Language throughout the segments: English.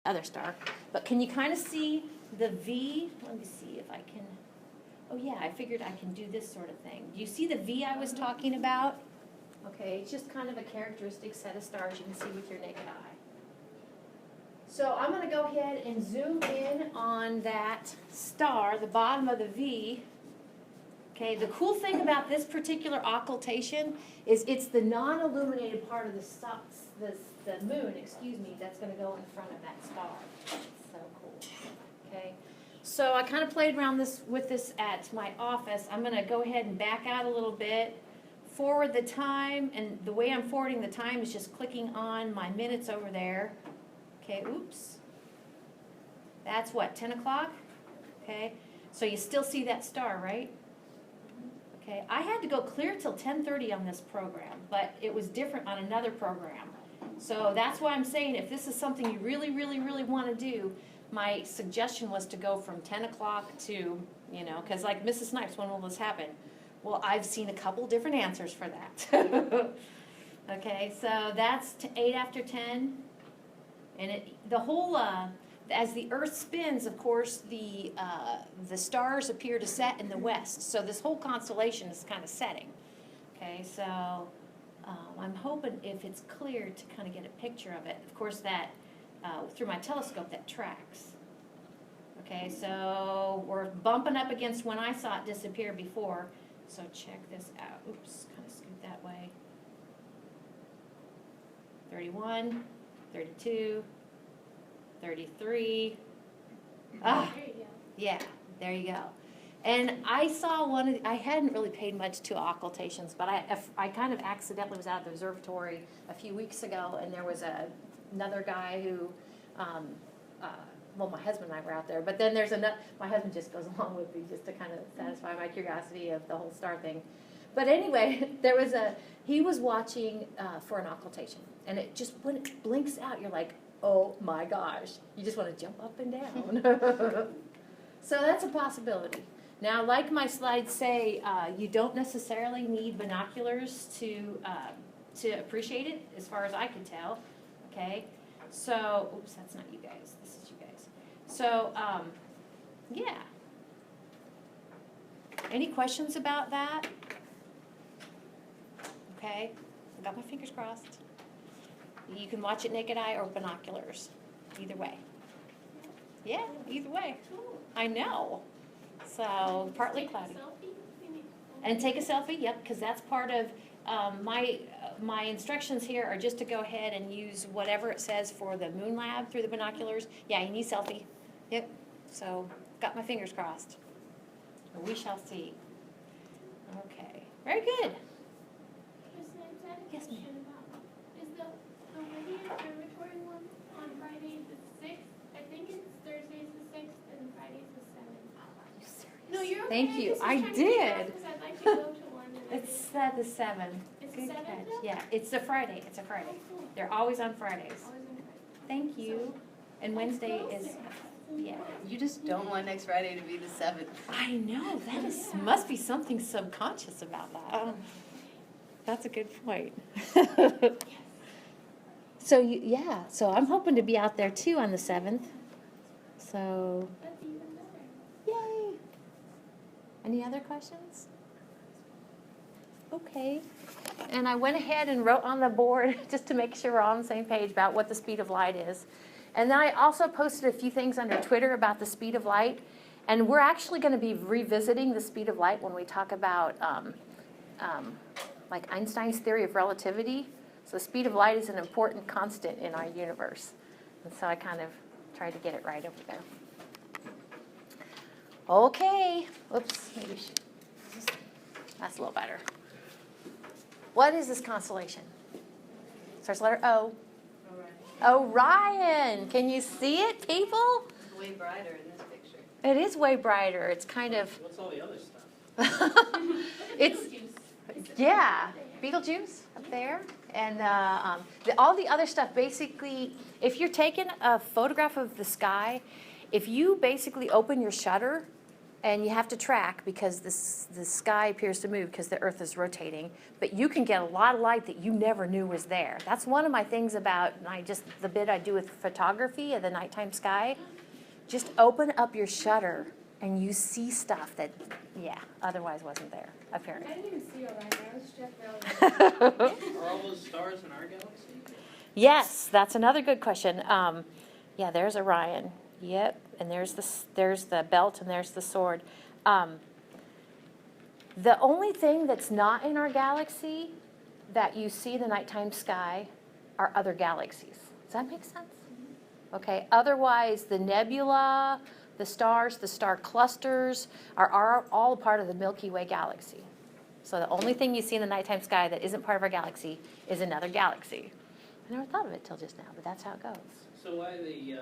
other star. But can you kind of see the V? Let me see if I can. Oh yeah, I figured I can do this sort of thing. Do you see the V I was talking about? Okay, it's just kind of a characteristic set of stars you can see with your naked eye. So I'm going to go ahead and zoom in on that star, the bottom of the V. Okay, the cool thing about this particular occultation is it's the non-illuminated part of the moon, that's going to go in front of that star. That's so cool. Okay, so I kind of played around with this at my office. I'm going to go ahead and back out a little bit, forward the time, and the way I'm forwarding the time is just clicking on my minutes over there. Okay, oops. That's what, 10 o'clock? Okay, so you still see that star, right? Okay, I had to go clear till 10:30 on this program, but it was different on another program. So that's why I'm saying if this is something you really, really, really want to do, my suggestion was to go from 10 o'clock to, because like Mrs. Snipes, when will this happen? Well, I've seen a couple different answers for that. Okay, so that's 8 after 10. And the whole, as the Earth spins, of course, the stars appear to set in the west. So this whole constellation is kind of setting. Okay, so I'm hoping if it's clear to kind of get a picture of it. Of course, that through my telescope, that tracks. Okay, so we're bumping up against when I saw it disappear before. So check this out. Oops, kind of scoot that way. 31. 32, 33. Ah, yeah, there you go. And I saw I hadn't really paid much to occultations, but I kind of accidentally was out of the observatory a few weeks ago, and there was another guy who, well, my husband and I were out there, but then there's another, my husband just goes along with me just to kind of satisfy my curiosity of the whole star thing. But anyway, he was watching for an occultation. And it just, when it blinks out, you're like, oh my gosh. You just want to jump up and down. So that's a possibility. Now, like my slides say, you don't necessarily need binoculars to appreciate it, as far as I can tell. Okay? So, oops, that's not you guys. This is you guys. So, yeah. Any questions about that? Okay, I got my fingers crossed. You can watch it naked eye or binoculars, either way. Yeah, either way. I know. So partly cloudy. And take a selfie, yep, because that's part of my instructions here are just to go ahead and use whatever it says for the moon lab through the binoculars. Yeah, you need selfie. Yep. So got my fingers crossed. We shall see. Okay. Very good. Yes, ma'am. Is the Meridian Observatory one on Friday the 6th? I think it's Thursday's the 6th and Friday's the 7th. Are you serious? No, you're okay. Thank you. I did. Because I'd like to go to one. It's the 7th. It's Good the 7th? catch. Yeah, it's a Friday. It's a Friday. Oh, cool. They're always on Fridays. Always on Friday. Thank you. And Wednesday is, yeah. You just don't want next Friday to be the 7th. I know. That is must be something subconscious about that. That's a good point. So yeah, so I'm hoping to be out there too on the 7th. So That's even better. yay. Any other questions? Okay. And I went ahead and wrote on the board just to make sure we're all on the same page about what the speed of light is. And then I also posted a few things under Twitter about the speed of light. And we're actually going to be revisiting the speed of light when we talk about like Einstein's theory of relativity. So the speed of light is an important constant in our universe. And so I kind of tried to get it right over there. Okay. Oops. Maybe that's a little better. What is this constellation? Starts letter O. Orion. Can you see it, people? It's way brighter in this picture. It is way brighter. It's kind of... What's all the other stuff? It's... Yeah. Betelgeuse up there. And all the other stuff, basically, if you're taking a photograph of the sky, if you basically open your shutter and you have to track because the sky appears to move because the Earth is rotating. But you can get a lot of light that you never knew was there. That's one of my things about the bit I do with photography of the nighttime sky. Just open up your shutter and you see stuff that, otherwise wasn't there, I apparently. didn't even see Orion, I was checking out. Are all those stars in our galaxy? Yes, that's another good question. There's Orion. Yep, and there's the belt and there's the sword. The only thing that's not in our galaxy that you see in the nighttime sky are other galaxies. Does that make sense? Okay, otherwise the nebula, the stars, the star clusters are all part of the Milky Way galaxy. So the only thing you see in the nighttime sky that isn't part of our galaxy is another galaxy. I never thought of it till just now, but that's how it goes. So why the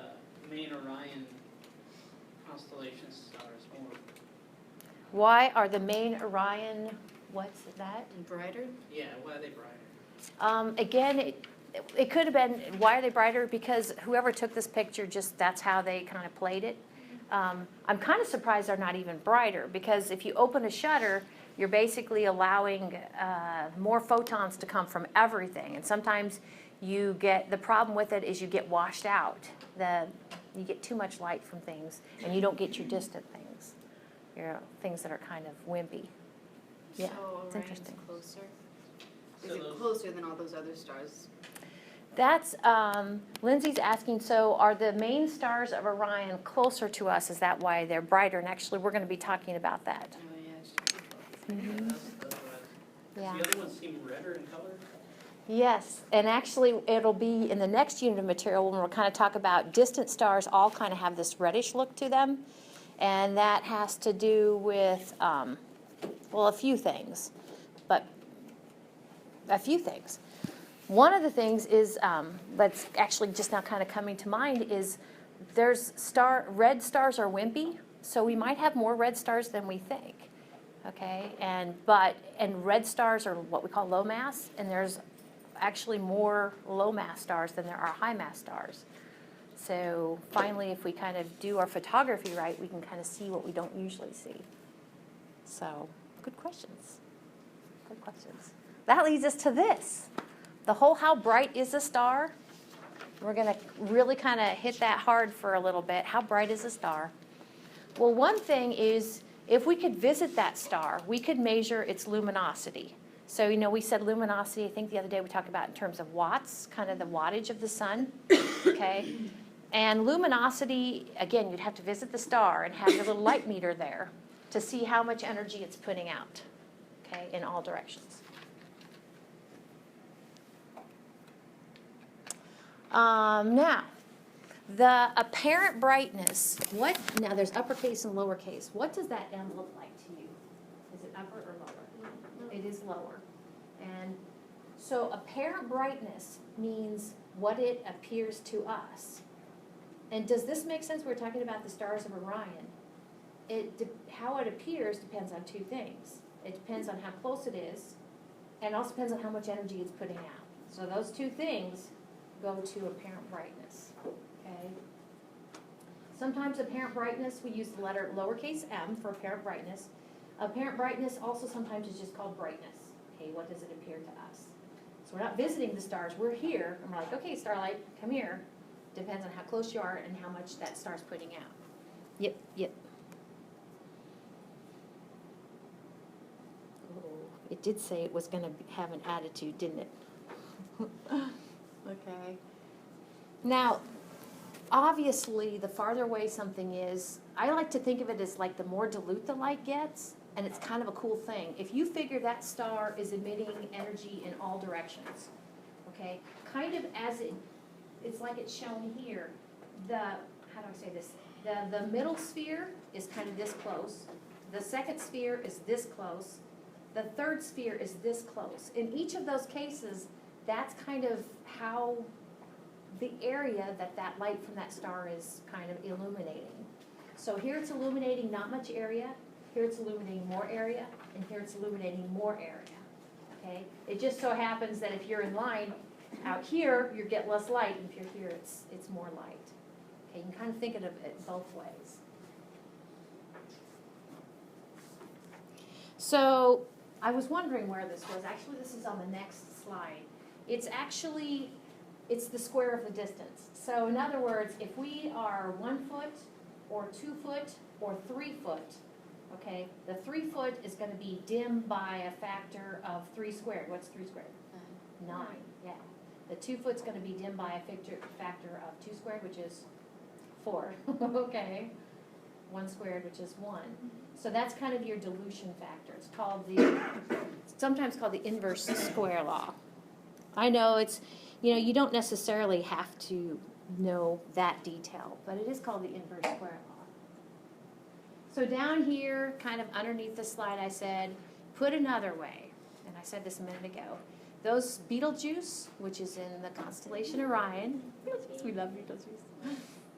main Orion constellation stars more? Why are the main Orion, what's that? Brighter? Yeah, why are they brighter? Again, it could have been, why are they brighter? Because whoever took this picture, that's how they kind of played it. I'm kind of surprised they're not even brighter, because if you open a shutter, you're basically allowing more photons to come from everything. And sometimes the problem with it is you get washed out. You get too much light from things, and you don't get your distant things. Things that are kind of wimpy. Yeah, So it's Orion's interesting. closer? So Is it those- closer than all those other stars? That's, Lindsay's asking, so are the main stars of Orion closer to us? Is that why they're brighter? And actually, we're going to be talking about that. Oh, yeah, it should be close. Yeah, that's what I Yeah. was. The other ones seem redder in color? Yes, and actually, it'll be in the next unit of material when we'll kind of talk about distant stars all kind of have this reddish look to them. And that has to do with, a few things. One of the things is, that's actually just now kind of coming to mind, is red stars are wimpy, so we might have more red stars than we think, okay? And red stars are what we call low mass, and there's actually more low mass stars than there are high mass stars. So finally, if we kind of do our photography right, we can kind of see what we don't usually see. So, good questions. Good questions. That leads us to this. The whole how bright is a star? We're going to really kind of hit that hard for a little bit. How bright is a star? Well, one thing is, if we could visit that star, we could measure its luminosity. So, we said luminosity, I think the other day we talked about in terms of watts, kind of the wattage of the sun, okay? And luminosity, again, you'd have to visit the star and have your little light meter there to see how much energy it's putting out, okay, in all directions. Now, the apparent brightness, now there's uppercase and lowercase. What does that M look like to you? Is it upper or lower? It is lower. And so apparent brightness means what it appears to us. And does this make sense? We're talking about the stars of Orion. How it appears depends on two things. It depends on how close it is, and it also depends on how much energy it's putting out. So those two things go to apparent brightness, okay? Sometimes apparent brightness, we use the letter lowercase m for apparent brightness. Apparent brightness also sometimes is just called brightness. Okay, what does it appear to us? So we're not visiting the stars, we're here, and we're like, okay, starlight, come here. Depends on how close you are and how much that star's putting out. Yep. Oh, it did say it was gonna have an attitude, didn't it? Okay. Now, obviously, the farther away something is, I like to think of it as like the more dilute the light gets, and it's kind of a cool thing. If you figure that star is emitting energy in all directions, okay, kind of as it's like it's shown here, how do I say this? The middle sphere is kind of this close, the second sphere is this close, the third sphere is this close. In each of those cases, that's kind of how the area that light from that star is kind of illuminating. So here it's illuminating not much area, here it's illuminating more area, and here it's illuminating more area, okay? It just so happens that if you're in line out here, you get less light, and if you're here, it's more light. Okay, you can kind of think of it both ways. So I was wondering where this was. Actually, this is on the next slide. It's the square of the distance. So in other words, if we are 1 foot or 2 foot or 3 foot, okay, the 3 foot is going to be dim by a factor of 3 squared. What's 3 squared? 9, yeah. The 2 foot's going to be dim by a factor of 2 squared, which is 4, okay. 1 squared, which is 1. So that's kind of your dilution factor. It's sometimes called the inverse square law. I know you don't necessarily have to know that detail, but it is called the inverse square law. So down here, kind of underneath the slide, I said, put another way, and I said this a minute ago, those Betelgeuse, which is in the constellation Orion, we love Betelgeuse.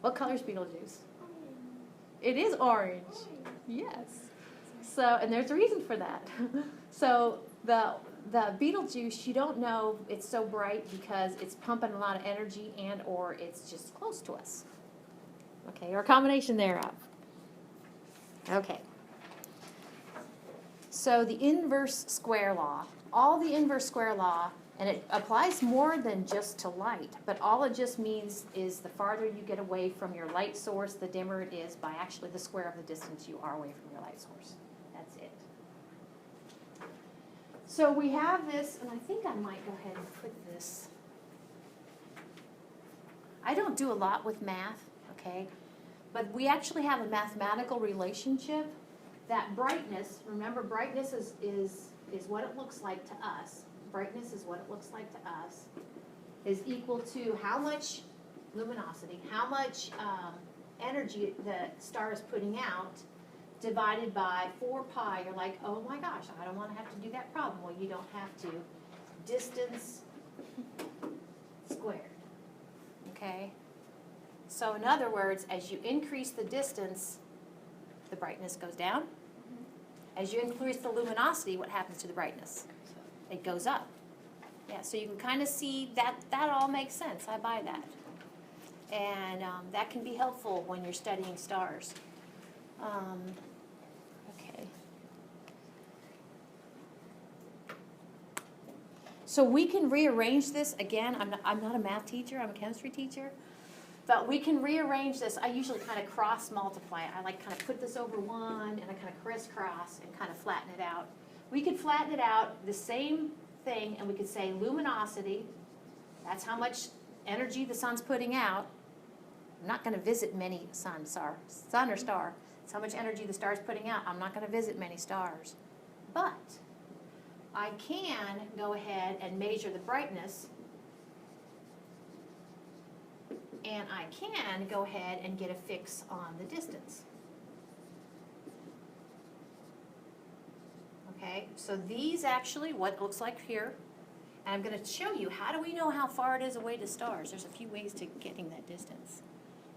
What color is Betelgeuse? It is orange. Yes. So, and there's a reason for that. So the Betelgeuse, you don't know it's so bright because it's pumping a lot of energy and or it's just close to us. Okay, or a combination thereof. Okay. So the inverse square law, all the inverse square law, and it applies more than just to light, but all it just means is the farther you get away from your light source, the dimmer it is by actually the square of the distance you are away from your light source. That's it. So we have this, and I think I might go ahead and put this. I don't do a lot with math, okay? But we actually have a mathematical relationship that brightness, remember brightness is what it looks like to us. Brightness is what it looks like to us, is equal to how much luminosity, how much energy the star is putting out, divided by 4 pi. You're like, oh my gosh, I don't want to have to do that problem. Well, you don't have to. Distance squared, okay? So in other words, as you increase the distance, the brightness goes down. As you increase the luminosity, what happens to the brightness? It goes up. Yeah, so you can kind of see that all makes sense. I buy that. And that can be helpful when you're studying stars. Okay. So we can rearrange this. Again, I'm not a math teacher. I'm a chemistry teacher. But we can rearrange this. I usually kind of cross multiply it. I like kind of put this over 1 and I kind of crisscross and kind of flatten it out. We could flatten it out the same thing and we could say luminosity, that's how much energy the sun's putting out. I'm not going to visit many sun or star. It's how much energy the star's putting out. I'm not going to visit many stars. But I can go ahead and measure the brightness, and I can go ahead and get a fix on the distance. Okay, so these actually, what it looks like here, and I'm going to show you how do we know how far it is away to stars. There's a few ways to getting that distance.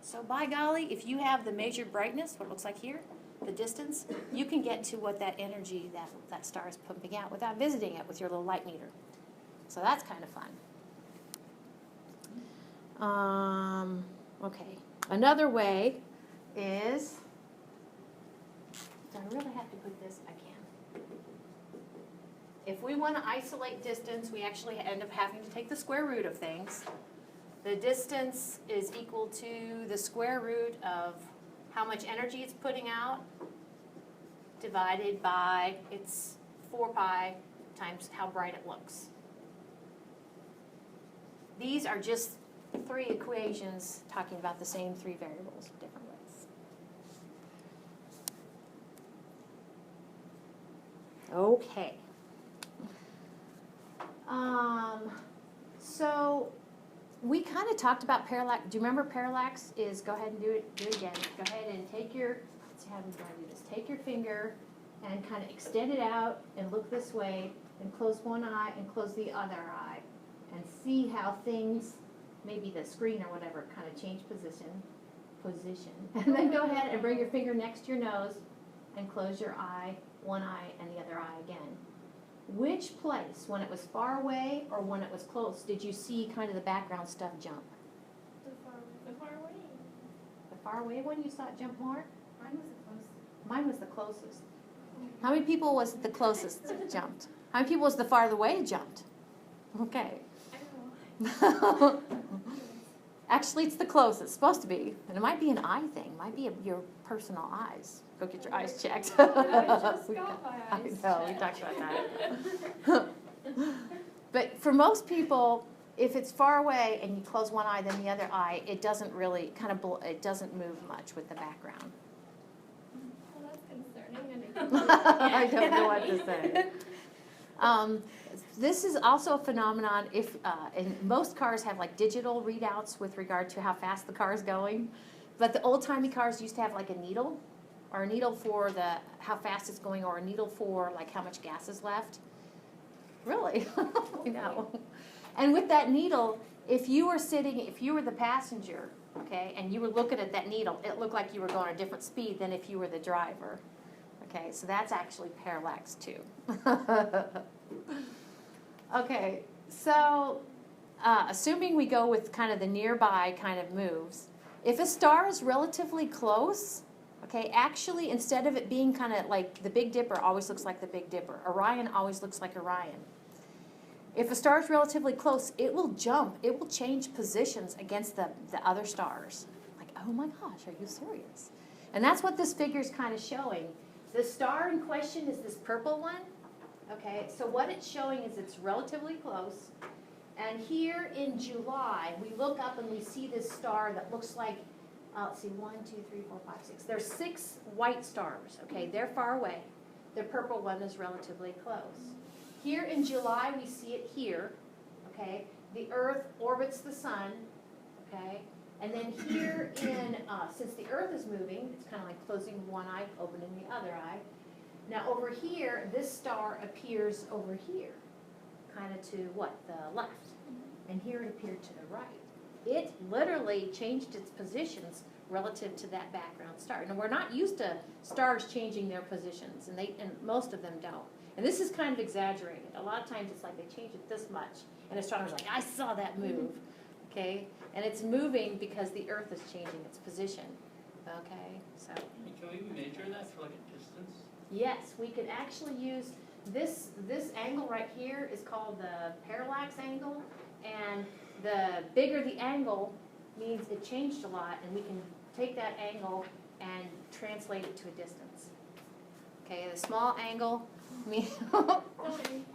So by golly, if you have the measured brightness, what it looks like here, the distance, you can get to what that energy that star is pumping out without visiting it with your little light meter. So that's kind of fun. Okay, another way is, do I really have to put this? I can. If we want to isolate distance, we actually end up having to take the square root of things. The distance is equal to the square root of how much energy it's putting out divided by its 4 pi times how bright it looks. These are just 3 equations talking about the same 3 variables in different ways. Okay. So we kind of talked about parallax. Do you remember parallax is, go ahead and do it again. Go ahead and take your, let's see how I'm going to do this. Take your finger and kind of extend it out and look this way and close one eye and close the other eye and see how things, maybe the screen or whatever, kind of change position. And then go ahead and bring your finger next to your nose and close your eye, one eye and the other eye again. Which place, when it was far away or when it was close, did you see kind of the background stuff jump? The far away. The far away one you saw it jump more? Mine was the closest. Mine was the closest. How many people was the closest jumped? How many people was the farther away jumped? Okay. I don't know. Actually, it's the closest. It's supposed to be. And it might be an eye thing. It might be your personal eyes. Go get your eyes checked. I just got my I eyes know, we checked. talked about that. But for most people, if it's far away and you close one eye, then the other eye, it doesn't really it doesn't move much with the background. Well, that's concerning. I don't know what to say. This is also a phenomenon if, and most cars have like digital readouts with regard to how fast the car is going. But the old-timey cars used to have like a needle, or a needle for how fast it's going, or a needle for like how much gas is left. Really? I know. And with that needle, if you were the passenger, okay, and you were looking at that needle, it looked like you were going at a different speed than if you were the driver. Okay, so that's actually parallax too. Okay, so assuming we go with kind of the nearby kind of moves, if a star is relatively close, okay, actually instead of it being kind of like the Big Dipper always looks like the Big Dipper, Orion always looks like Orion. If a star is relatively close, it will jump, it will change positions against the other stars. Like, oh my gosh, are you serious? And that's what this figure is kind of showing. The star in question is this purple one. Okay, so what it's showing is it's relatively close. And here in July, we look up and we see this star that looks like, let's see, 1, 2, 3, 4, 5, 6. There's 6 white stars, okay? They're far away. The purple one is relatively close. Here in July, we see it here, okay? The Earth orbits the sun, okay? And then here in, since the Earth is moving, it's kind of like closing one eye, opening the other eye. Now over here, this star appears over here, kind of to what? The left. And here it appeared to the right. It literally changed its positions relative to that background star. Now we're not used to stars changing their positions, and most of them don't. And this is kind of exaggerated. A lot of times it's like they change it this much, and astronomers are like, I saw that move, okay? And it's moving because the Earth is changing its position, okay? So. Can we measure that for like a distance? Yes, we could actually use this angle right here is called the parallax angle, and the bigger the angle means it changed a lot, and we can take that angle and translate it to a distance. Okay, the small angle means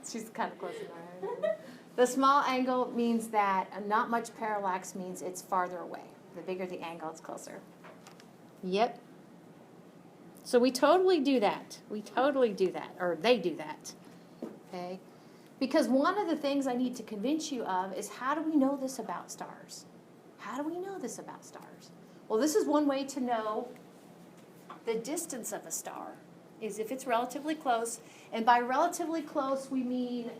she's kind of close enough. The small angle means that not much parallax means it's farther away. The bigger the angle, it's closer. Yep. So we totally do that. We totally do that, or they do that, okay? Because one of the things I need to convince you of is how do we know this about stars? How do we know this about stars? Well, this is one way to know the distance of a star, is if it's relatively close. And by relatively close, we mean,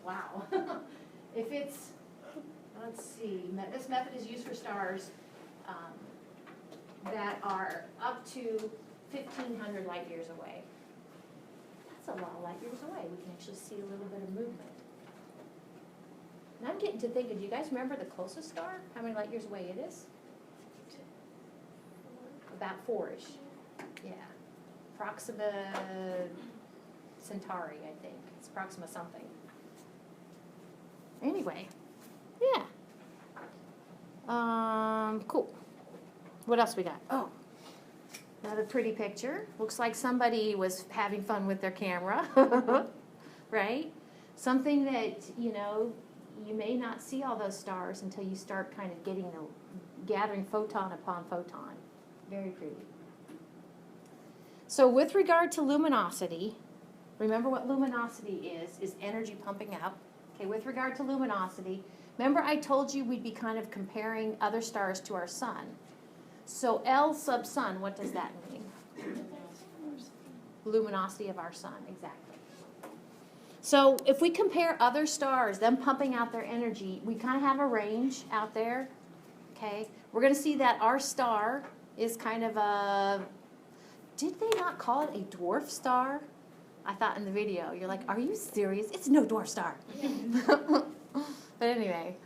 wow. If it's, let's see, this method is used for stars that are up to 1,500 light years away. That's a lot of light years away. We can actually see a little bit of movement. And I'm getting to thinking, do you guys remember the closest star? How many light years away it is? About 4-ish. Yeah. Proxima Centauri, I think. It's Proxima something. Anyway, yeah. Cool. What else we got? Oh. Another pretty picture. Looks like somebody was having fun with their camera, right? Something that, you may not see all those stars until you start kind of gathering photon upon photon. Very pretty. So with regard to luminosity, remember what luminosity is energy pumping up. Okay, with regard to luminosity, remember I told you we'd be kind of comparing other stars to our sun. So L sub sun, what does that mean? Luminosity of our sun, exactly. So if we compare other stars, them pumping out their energy, we kind of have a range out there, okay? We're going to see that our star is kind of a, did they not call it a dwarf star? I thought in the video, you're like, are you serious? It's no dwarf star. But anyway,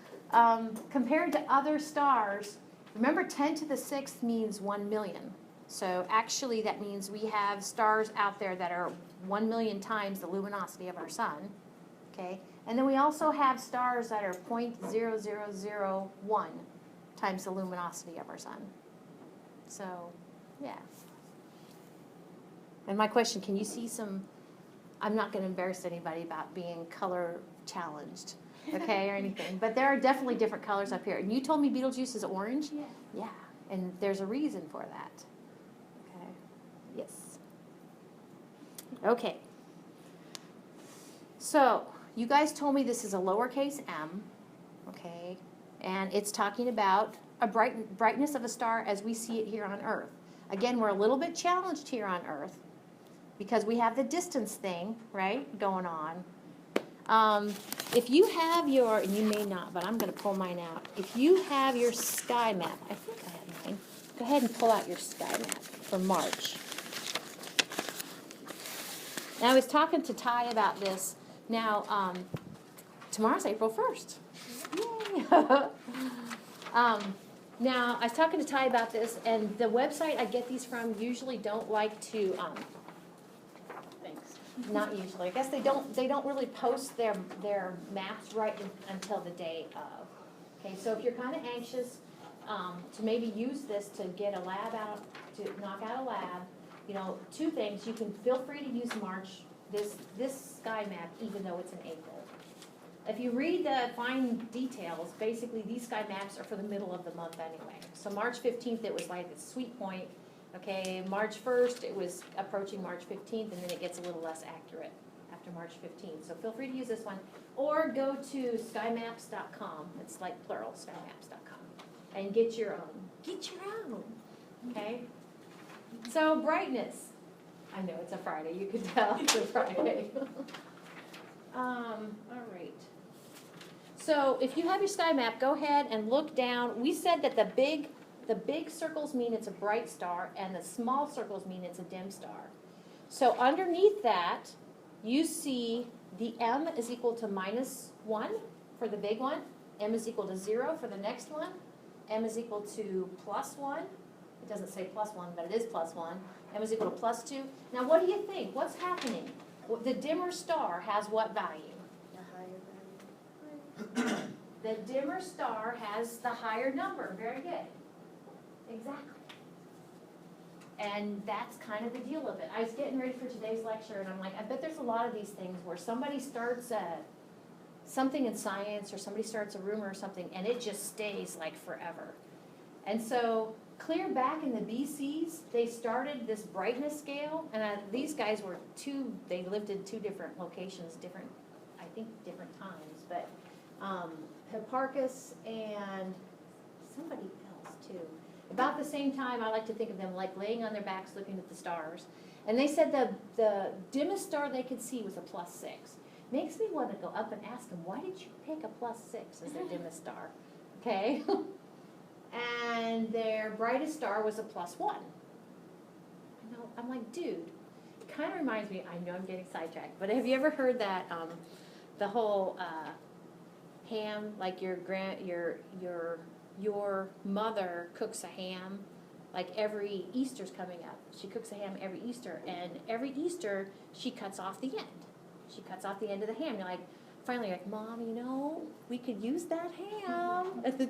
compared to other stars, remember 10 to the 6th means 1 million. So actually, that means we have stars out there that are 1 million times the luminosity of our sun, okay? And then we also have stars that are 0.0001 times the luminosity of our sun. So, yeah. And my question, can you see some, I'm not going to embarrass anybody about being color challenged, okay, or anything, but there are definitely different colors up here. And you told me Betelgeuse is orange? Yeah. Yeah, and there's a reason for that. Okay, yes. Okay. So, you guys told me this is a lowercase m, okay, and it's talking about a brightness of a star as we see it here on Earth. Again, we're a little bit challenged here on Earth because we have the distance thing, right, going on. If you have your, and you may not, but I'm going to pull mine out. If you have your sky map, I think I have mine. Go ahead and pull out your sky map for March. Now, I was talking to Ty about this. Now, tomorrow's April 1st. Yay! Now, I was talking to Ty about this, and the website I get these from usually don't like to, Thanks. not usually, I guess they don't really post their maps right until the day of. Okay, so if you're kind of anxious to maybe use this to get a lab out, to knock out a lab, you know, two things, you can feel free to use March, this sky map, even though it's in April. If you read the fine details, basically these sky maps are for the middle of the month anyway. So March 15th, it was like a sweet point. Okay, March 1st, it was approaching March 15th, and then it gets a little less accurate after March 15th. So feel free to use this one. Or go to skymaps.com. It's like plural, skymaps.com. And get your own. Get your own. Okay? So brightness. I know it's a Friday. You can tell it's a Friday. All right. So if you have your sky map, go ahead and look down. We said that the big circles mean it's a bright star, and the small circles mean it's a dim star. So underneath that, you see the M is equal to -1 for the big one. M is equal to 0 for the next one. M is equal to +1. It doesn't say +1, but it is +1. M is equal to +2. Now what do you think? What's happening? Well, the dimmer star has what value? The dimmer star has the higher number. Very good. Exactly. And that's kind of the deal of it. I was getting ready for today's lecture, and I'm like, I bet there's a lot of these things where somebody starts something in science, or somebody starts a rumor or something, and it just stays like forever. And so clear back in the BCs, they started this brightness scale, and these guys were they lived in two different locations, different times, but Hipparchus and somebody else too. About the same time, I like to think of them like laying on their backs looking at the stars. And they said the dimmest star they could see was a +6. Makes me want to go up and ask them, why did you pick a +6 as their dimmest star? Okay. And their brightest star was a +1. I'm like, dude, it kind of reminds me, I know I'm getting sidetracked, but have you ever heard that the whole ham, like your mother cooks a ham, like every Easter's coming up. She cooks a ham every Easter, and every Easter she cuts off the end. She cuts off the end of the ham. You're like, finally, like, Mom, you know, we could use that ham at the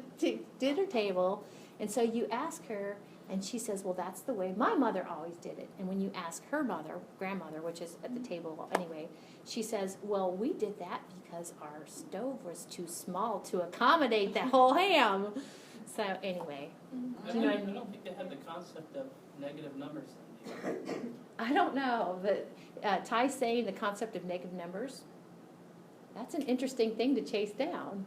dinner table. And so you ask her, and she says, well, that's the way my mother always did it. And when you ask her mother, grandmother, which is at the table anyway, she says, well, we did that because our stove was too small to accommodate that whole ham. So anyway, I do you know what I mean? don't think they had the concept of negative numbers then. I don't know, but Ty's saying the concept of negative numbers, that's an interesting thing to chase down.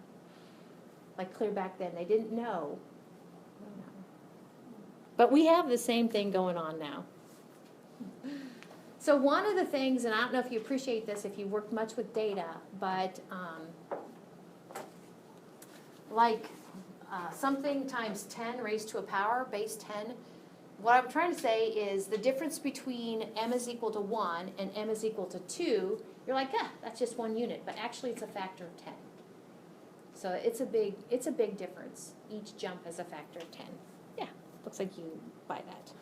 Like clear back then, they didn't know. I don't know. But we have the same thing going on now. So one of the things, and I don't know if you appreciate this if you work much with data, but something times 10 raised to a power, base 10, what I'm trying to say is the difference between m is equal to 1 and m is equal to 2, you're like, that's just one unit, but actually it's a factor of 10. So it's a big difference. Each jump is a factor of 10. Yeah, looks like you buy that.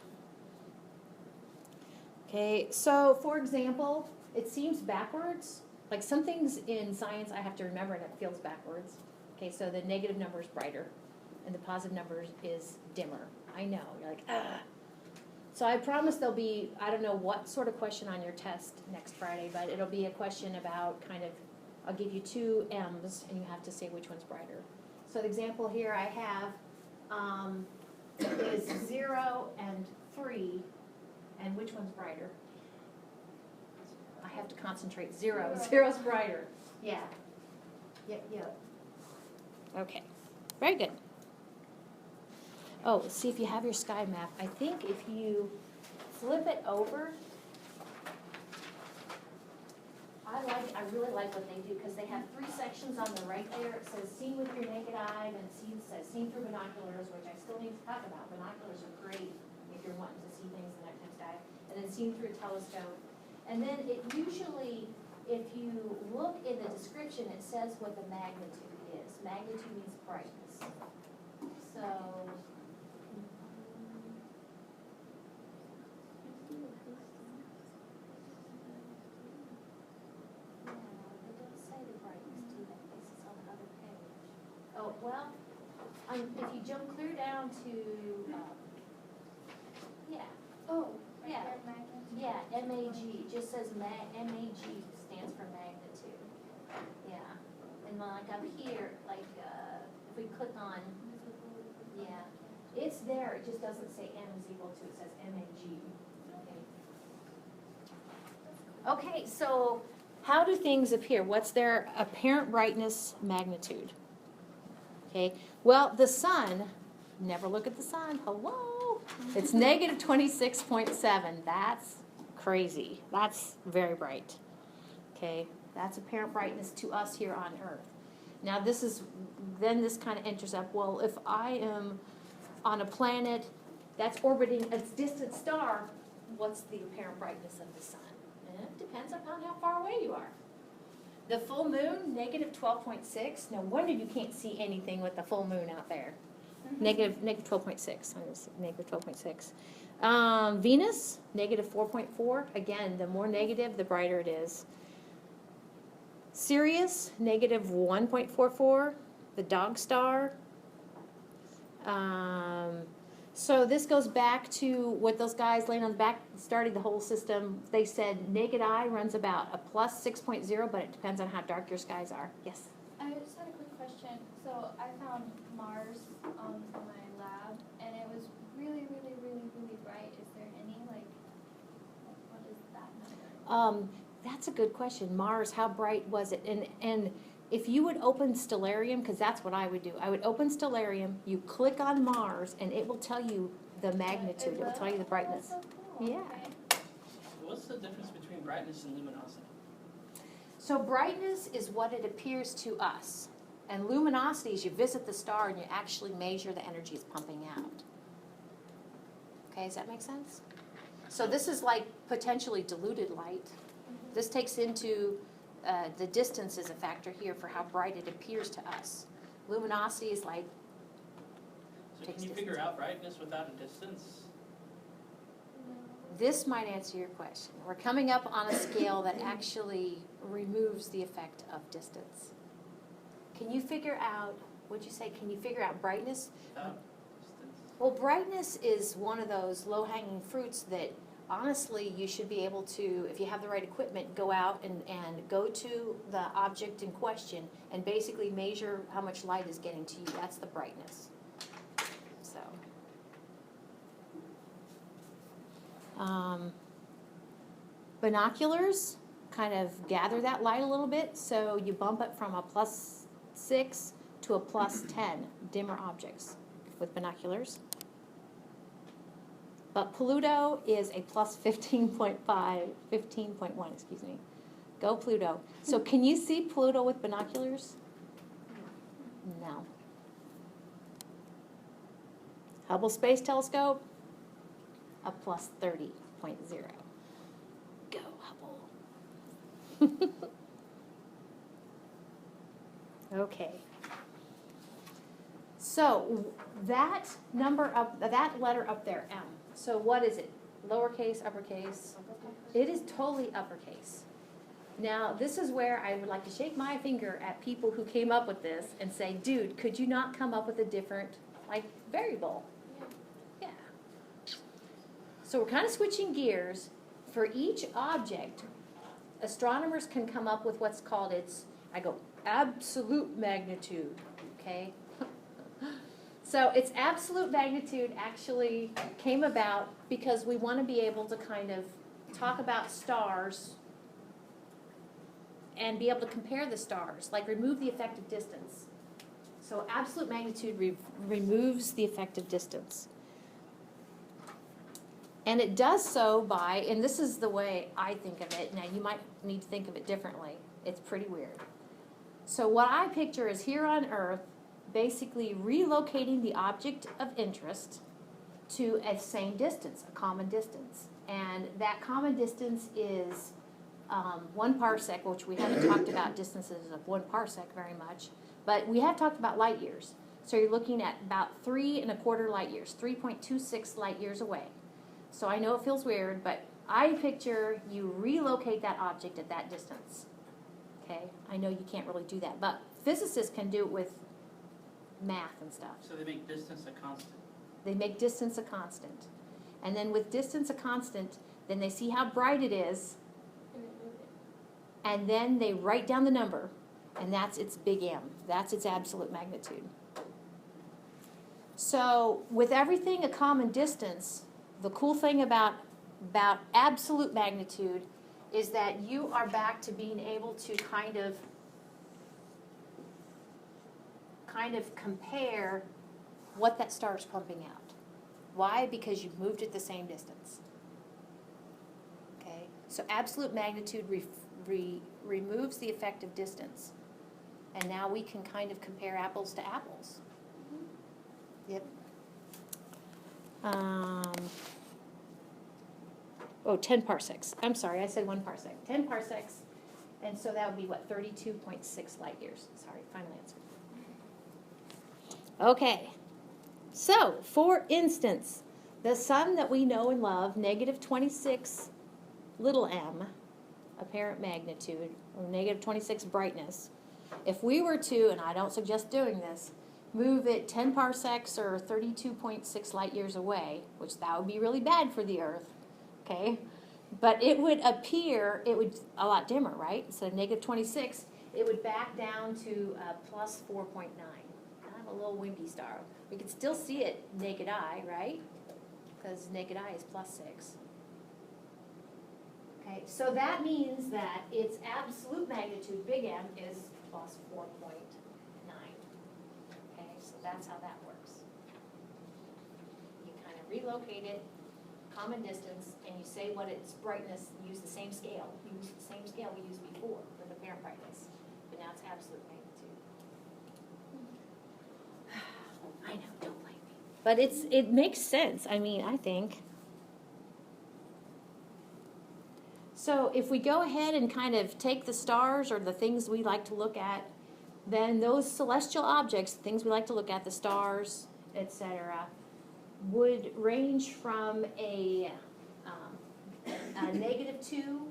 Okay, so for example, it seems backwards, like some things in science I have to remember and it feels backwards. Okay, so the negative number is brighter and the positive number is dimmer. I know, you're like, ah. So I promise there'll be, I don't know what sort of question on your test next Friday, but it'll be a question about kind of, I'll give you two M's and you have to say which one's brighter. So the example here I have is 0 and 3, and which one's brighter? I have to concentrate. 0. 0's brighter. Yeah. Yep. Okay. Very good. Oh, see if you have your sky map. I think if you flip it over, I really like what they do because they have 3 sections on the right there. It says seen with your naked eye, and it says seen through binoculars, which I still need to talk about. Binoculars are great if you're wanting to see things in the nighttime sky. And then seen through a telescope. And then it usually, if you look in the description, it says what the magnitude is. Magnitude means brightness. So, yeah, it does say the brightness too, that this is on the other page. Oh, well, if you jump clear down to, yeah, Oh, Yeah. right there, magnitude. yeah, MAG, it just says MAG stands for magnitude. Yeah, and like up here, like, if we click on, yeah, it's there, it just doesn't say M is equal to, it says MAG. Okay, so how do things appear? What's their apparent brightness magnitude? Okay, well, the sun, never look at the sun, hello? It's negative 26.7, that's crazy, that's very bright. Okay, that's apparent brightness to us here on Earth. Now then this kind of enters up, well, if I am on a planet that's orbiting a distant star, what's the apparent brightness of the sun? And it depends upon how far away you are. The full moon, negative 12.6. No wonder you can't see anything with the full moon out there. Negative 12.6. I'm going to say negative 12.6. Venus, negative 4.4. Again, the more negative, the brighter it is. Sirius, negative 1.44. The dog star. So this goes back to what those guys laying on the back started the whole system. They said naked eye runs about a plus 6.0, but it depends on how dark your skies are. Yes? I just had a quick question. So I found Mars on my lab, and it was really, really, really, really bright. Is there any, like, what is that number? That's a good question. Mars, how bright was it? And if you would open Stellarium, because that's what I would do. I would open Stellarium, you click on Mars, and it will tell you the magnitude. It will tell you the brightness. That's so cool. Yeah. Okay. What's the difference between brightness and luminosity? So brightness is what it appears to us. And luminosity is you visit the star and you actually measure the energy it's pumping out. Okay, does that make sense? So this is like potentially diluted light. This takes into the distance is a factor here for how bright it appears to us. Luminosity is like, So Takes can you distance. figure out brightness without a distance? this might answer your question. We're coming up on a scale that actually removes the effect of distance. Can you figure out, what'd you say, can you figure out brightness? Without distance. Well, brightness is one of those low-hanging fruits that honestly you should be able to, if you have the right equipment, go out and go to the object in question and basically measure how much light is getting to you. That's the brightness. So. Binoculars kind of gather that light a little bit, so you bump it from a +6 to a +10 dimmer objects with binoculars. But Pluto is a +15.5, 15.1, excuse me. Go Pluto. So can you see Pluto with binoculars? No. Hubble Space Telescope, a +30.0. Go Hubble. Okay. So that number up, that letter up there, M. So what is it? lowercase, uppercase. It is totally uppercase. Now, this is where I would like to shake my finger at people who came up with this and say, dude, could you not come up with a different, like, variable? Yeah. So we're kind of switching gears. For each object, astronomers can come up with what's called absolute magnitude, okay? So its absolute magnitude actually came about because we want to be able to kind of talk about stars and be able to compare the stars, like remove the effective distance. So absolute magnitude removes the effective distance. And it does so by, and this is the way I think of it, now you might need to think of it differently. It's pretty weird. So what I picture is here on Earth, basically relocating the object of interest to a same distance, a common distance. And that common distance is 1 parsec, which we haven't talked about distances of 1 parsec very much, but we have talked about light years. So you're looking at about 3¼ light years, 3.26 light years away. So I know it feels weird, but I picture you relocate that object at that distance. Okay, I know you can't really do that, but physicists can do it with math and stuff. So they make distance a constant. They make distance a constant. And then with distance a constant, then they see how bright it is, and then they write down the number, and that's its big M. That's its absolute magnitude. So with everything a common distance, the cool thing about absolute magnitude is that you are back to being able to kind of compare what that star is pumping out. Why? Because you've moved it the same distance. Okay? So absolute magnitude removes the effective distance. And now we can kind of compare apples to apples. Yep. 10 parsecs. I'm sorry, I said 1 parsec. 10 parsecs. And so that would be, what, 32.6 light years. Sorry, final answer. Okay. So, for instance, the sun that we know and love, -26 little m, apparent magnitude, or -26 brightness, if we were to, and I don't suggest doing this, move it 10 parsecs or 32.6 light years away, which that would be really bad for the Earth, okay? But it would appear, it would a lot dimmer, right? Instead of -26, it would back down to +4.9. Kind of a little wimpy star. We can still see it naked eye, right? Because naked eye is +6. Okay, so that means that its absolute magnitude, big M, is +4.9. Okay, so that's how that works. You kind of relocate it, common distance, and you say what its brightness, you use the same scale. You use the same scale we used before for the apparent brightness, but now it's absolute magnitude. I know, don't blame me. But it makes sense, I mean, I think. So if we go ahead and kind of take the stars or the things we like to look at, then those celestial objects, things we like to look at, the stars, etc., would range from a -2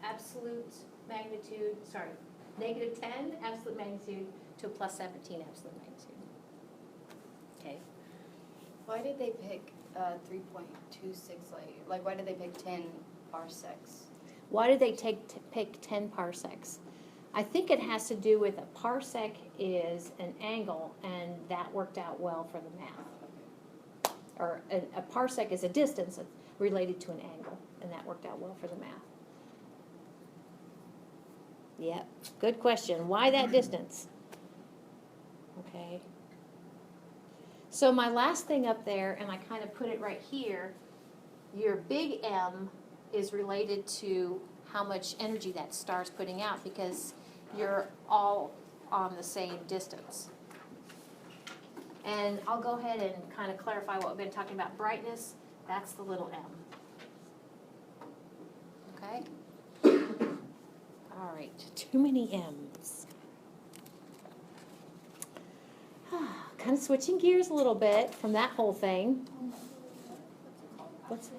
absolute magnitude, -10 absolute magnitude to a +17 absolute magnitude. Okay. Why did they pick 3.26 light years? Like, why did they pick 10 parsecs? Why did they pick 10 parsecs? I think it has to do with a parsec is an angle, and that worked out well for the math. Or a parsec is a distance related to an angle, and that worked out well for the math. Yep, good question. Why that distance? Okay. So my last thing up there, and I kind of put it right here, your big M is related to how much energy that star's putting out, because you're all on the same distance. And I'll go ahead and kind of clarify what we've been talking about. Brightness, that's the little m. Okay? All right, too many m's. Kind of switching gears a little bit from that whole thing. What's it?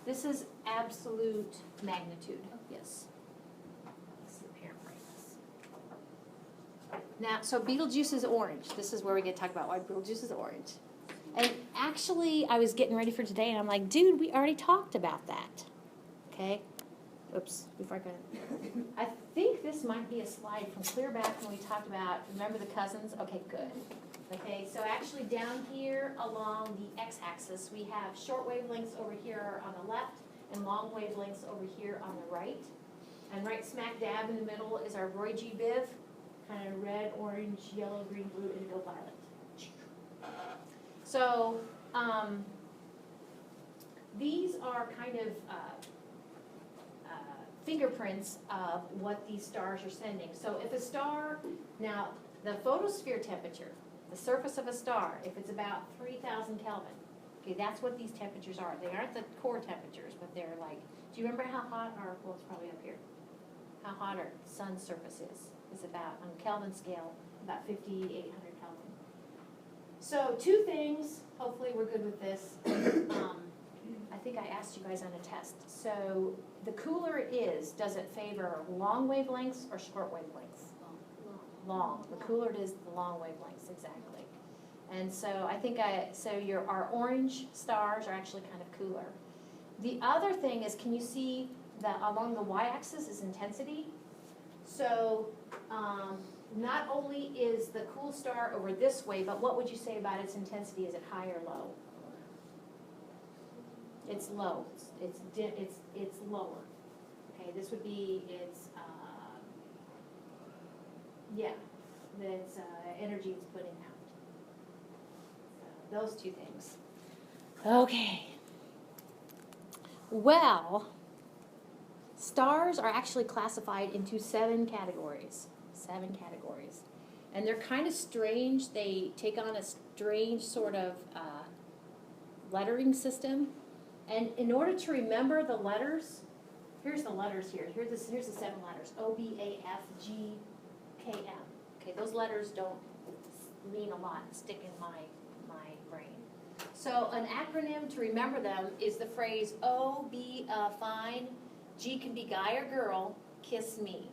This is absolute magnitude, yes. This is the parent brightness. Now, so Betelgeuse is orange. This is where we get to talk about why Betelgeuse is orange. And actually, I was getting ready for today, and I'm like, dude, we already talked about that. Okay? Oops, before I go. I think this might be a slide from clear back when we talked about, remember the cousins? Okay, good. Okay, so actually down here along the x-axis, we have short wavelengths over here on the left and long wavelengths over here on the right. And right smack dab in the middle is our Roy G. Biv, kind of red, orange, yellow, green, blue, indigo, violet. So these are kind of fingerprints of what these stars are sending. So if a star, now the photosphere temperature, the surface of a star, if it's about 3,000 Kelvin, okay, that's what these temperatures are. They aren't the core temperatures, but they're like, do you remember how hot our, well, it's probably up here, how hot our sun's surface is? It's about, on Kelvin scale, about 5,800 Kelvin. So two things, hopefully we're good with this. I think I asked you guys on a test. So the cooler it is, does it favor long wavelengths or short wavelengths? Long. The cooler it is, the long wavelengths, exactly. And so I think our orange stars are actually kind of cooler. The other thing is, can you see that along the y-axis is intensity? So not only is the cool star over this way, but what would you say about its intensity? Is it high or low? It's low. It's lower. Okay, this would be its that's energy it's putting out. So those two things. Okay. Well, stars are actually classified into 7 categories. 7 categories. And they're kind of strange. They take on a strange sort of lettering system. And in order to remember the letters, here's the letters here. Here's the 7 letters. O, B, A, F, G, K, M. Okay, those letters don't mean a lot and stick in my brain. So an acronym to remember them is the phrase O, be fine, G can be guy or girl, kiss me.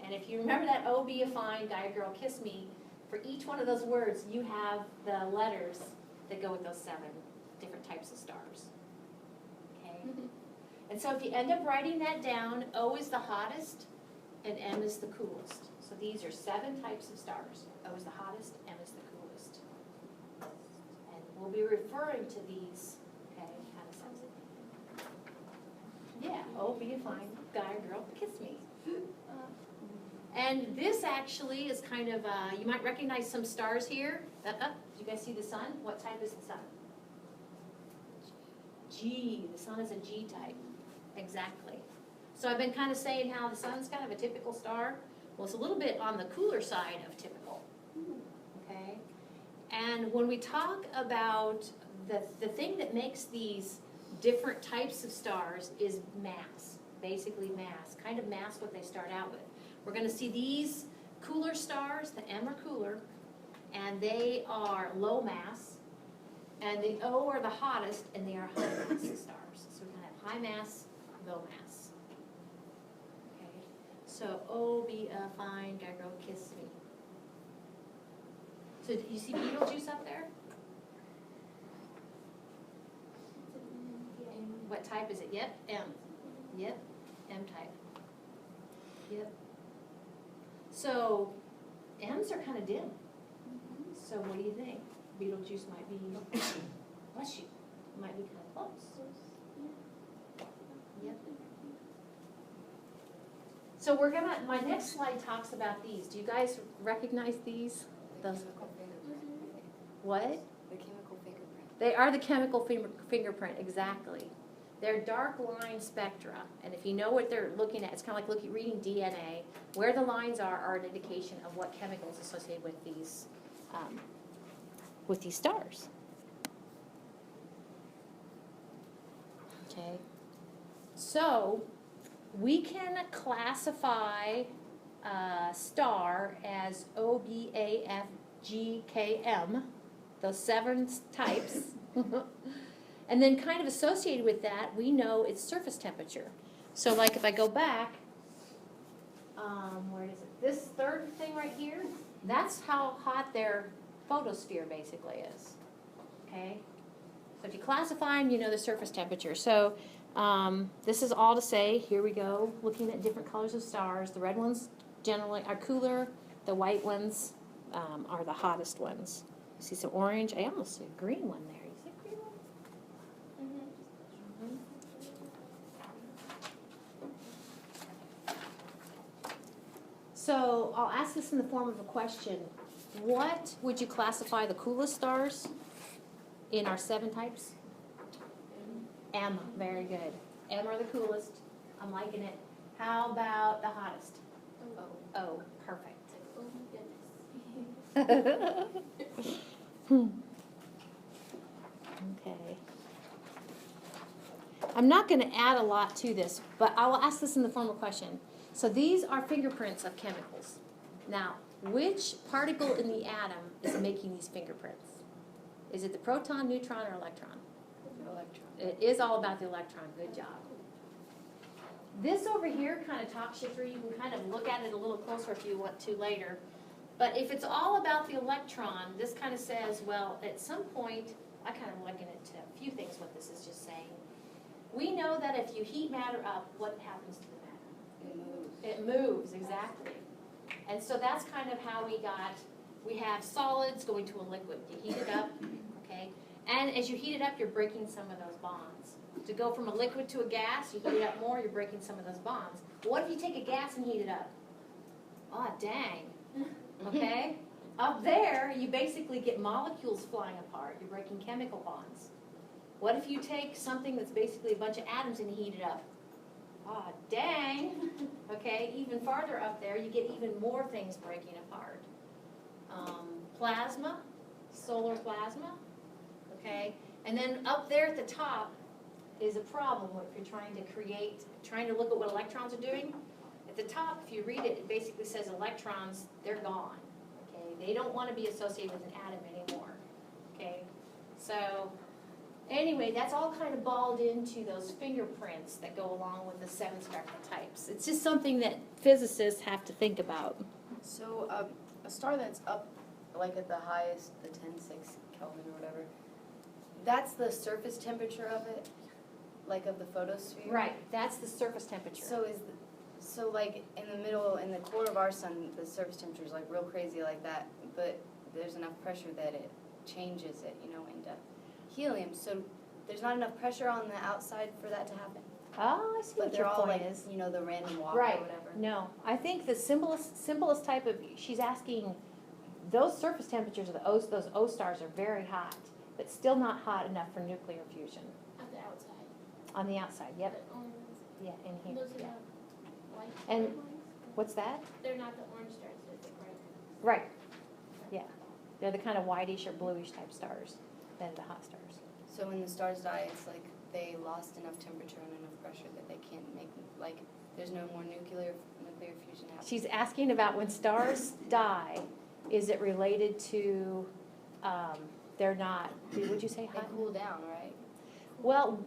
And if you remember that O, be a fine, guy or girl, kiss me, for each one of those words you have the letters that go with those 7 different types of stars. Okay? And so if you end up writing that down, O is the hottest and M is the coolest. So these are 7 types of stars. O is the hottest, M is the coolest. And we'll be referring to these, okay, kind of sense. Yeah, O, be a fine, guy or girl, kiss me. And this actually is kind of, you might recognize some stars here. Do you guys see the sun? What type is the sun? G, the sun is a G type. Exactly. So I've been kind of saying how the sun's kind of a typical star. Well, it's a little bit on the cooler side of typical. Okay? And when we talk about the thing that makes these different types of stars is mass, basically mass, kind of mass what they start out with. We're going to see these cooler stars, the M are cooler, and they are low mass, and the O are the hottest, and they are high mass stars. So we're going to have high mass, low mass. Okay, so O, be a fine, guy, girl, kiss me. So do you see Betelgeuse up there? What type is it? Yep, M. Yep, M type. Yep. So M's are kind of dim. So what do you think? Betelgeuse might be, bless you, might be kind of close. Yep. So we're gonna, my next slide talks about these. Do you guys recognize these? Those. Chemical fingerprint. What? The chemical fingerprint. They are the chemical fingerprint, exactly. They're dark line spectra, and if you know what they're looking at, it's kind of like reading DNA. Where the lines are an indication of what chemicals associated with these stars. Okay, so we can classify a star as O, B, A, F, G, K, M, those 7 types. And then kind of associated with that, we know it's surface temperature. So like if I go back, where is it? This third thing right here, that's how hot their photosphere basically is, okay? So if you classify them, you know the surface temperature. So this is all to say, here we go, looking at different colors of stars. The red ones generally are cooler, the white ones are the hottest ones. You see some orange, I almost see a green one there. You see a green one? So I'll ask this in the form of a question. What would you classify the coolest stars in our 7 types? M, very good. M are the coolest. I'm liking it. How about the hottest? O, perfect. Oh my goodness. Okay. I'm not going to add a lot to this, but I will ask this in the form of a question. So these are fingerprints of chemicals. Now, which particle in the atom is making these fingerprints? Is it the proton, neutron, or electron? Electron. It is all about the electron. Good job. This over here kind of talks you through. You can kind of look at it a little closer if you want to later. But if it's all about the electron, this kind of says, well, at some point, I kind of liken it to a few things what this is just saying. We know that if you heat matter up, what happens to the matter? It moves. It moves, exactly. And so that's kind of how we have solids going to a liquid. You heat it up, okay? And as you heat it up, you're breaking some of those bonds. To go from a liquid to a gas, you heat it up more, you're breaking some of those bonds. But what if you take a gas and heat it up? Oh, dang. Okay? Up there, you basically get molecules flying apart. You're breaking chemical bonds. What if you take something that's basically a bunch of atoms and heat it up? Ah, dang. Okay, even farther up there, you get even more things breaking apart. Plasma, solar plasma, okay? And then up there at the top is a problem if you're trying to look at what electrons are doing. At the top, if you read it, it basically says electrons, they're gone, okay? They don't want to be associated with an atom anymore, okay? So anyway, that's all kind of balled into those fingerprints that go along with the 7 spectral types. It's just something that physicists have to think about. So a star that's up, like at the highest, the 10.6 Kelvin or whatever, that's the surface temperature of it, like of the photosphere? Right, that's the surface temperature. So like in the middle, in the core of our sun, the surface temperature is like real crazy like that, but there's enough pressure that it changes it, into helium. So there's not enough pressure on the outside for that to happen. Oh, I see But what they're your all point like, is. the random walk Right. or whatever. No, I think the simplest type of, she's asking, those surface temperatures of those O stars are very hot, but still not hot enough for nuclear fusion. At the outside. On the outside, yep, The orange, yeah, in here, those are yeah. the white And- ones. What's that? They're not the orange stars, they're the bright. Right, yeah. They're the kind of whitish or bluish type stars than the hot stars. So when the stars die, it's like they lost enough temperature and enough pressure that they can't make, like, there's no more nuclear fusion happening. She's asking about when stars die, is it related to, they're not, would you say They hot? cool down, right? Well,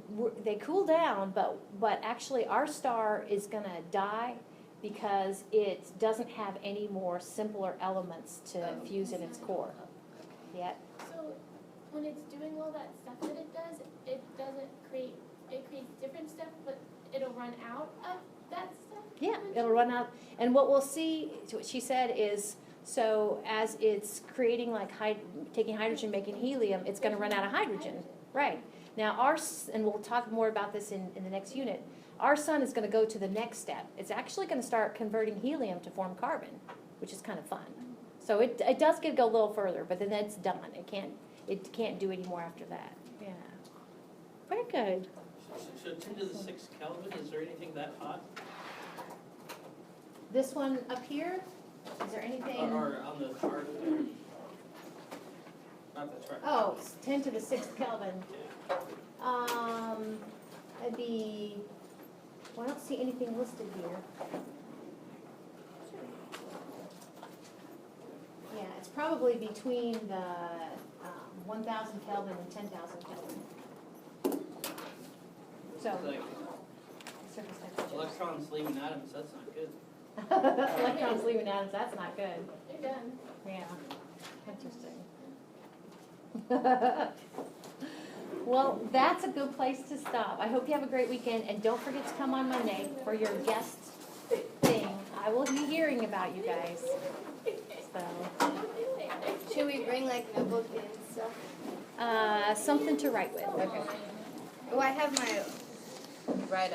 they cool down, but actually our star is going to die because it doesn't have any more simpler elements to fuse in its core. Yeah. So when it's doing all that stuff that it doesn't create, it creates different stuff, but it'll run out of that stuff? Yeah, it'll run out. And what we'll see, what she said is, so as it's creating like taking hydrogen, making helium, it's going to run out of hydrogen. Right. Now and we'll talk more about this in the next unit, our sun is going to go to the next step. It's actually going to start converting helium to form carbon, which is kind of fun. So it does go a little further, but then it's done. It can't do any more after that. Yeah. Very good. So 10 to the 6 Kelvin, is there anything that hot? This one up here, is there anything? Or on the chart there? Not the chart. Oh, it's 10 to the 6th Kelvin. That'd be, well, I don't see anything listed here. Yeah, it's probably between the 1,000 Kelvin and 10,000 Kelvin. So, It's like surface nitrogen. electrons leaving atoms, that's not good. Electrons leaving atoms, that's not good. Again. Yeah, interesting. Well, that's a good place to stop. I hope you have a great weekend, and don't forget to come on Monday for your guest thing. I will be hearing about you guys. So, Should we bring like notebook and stuff? something to write with. Okay. Oh, I have my write up.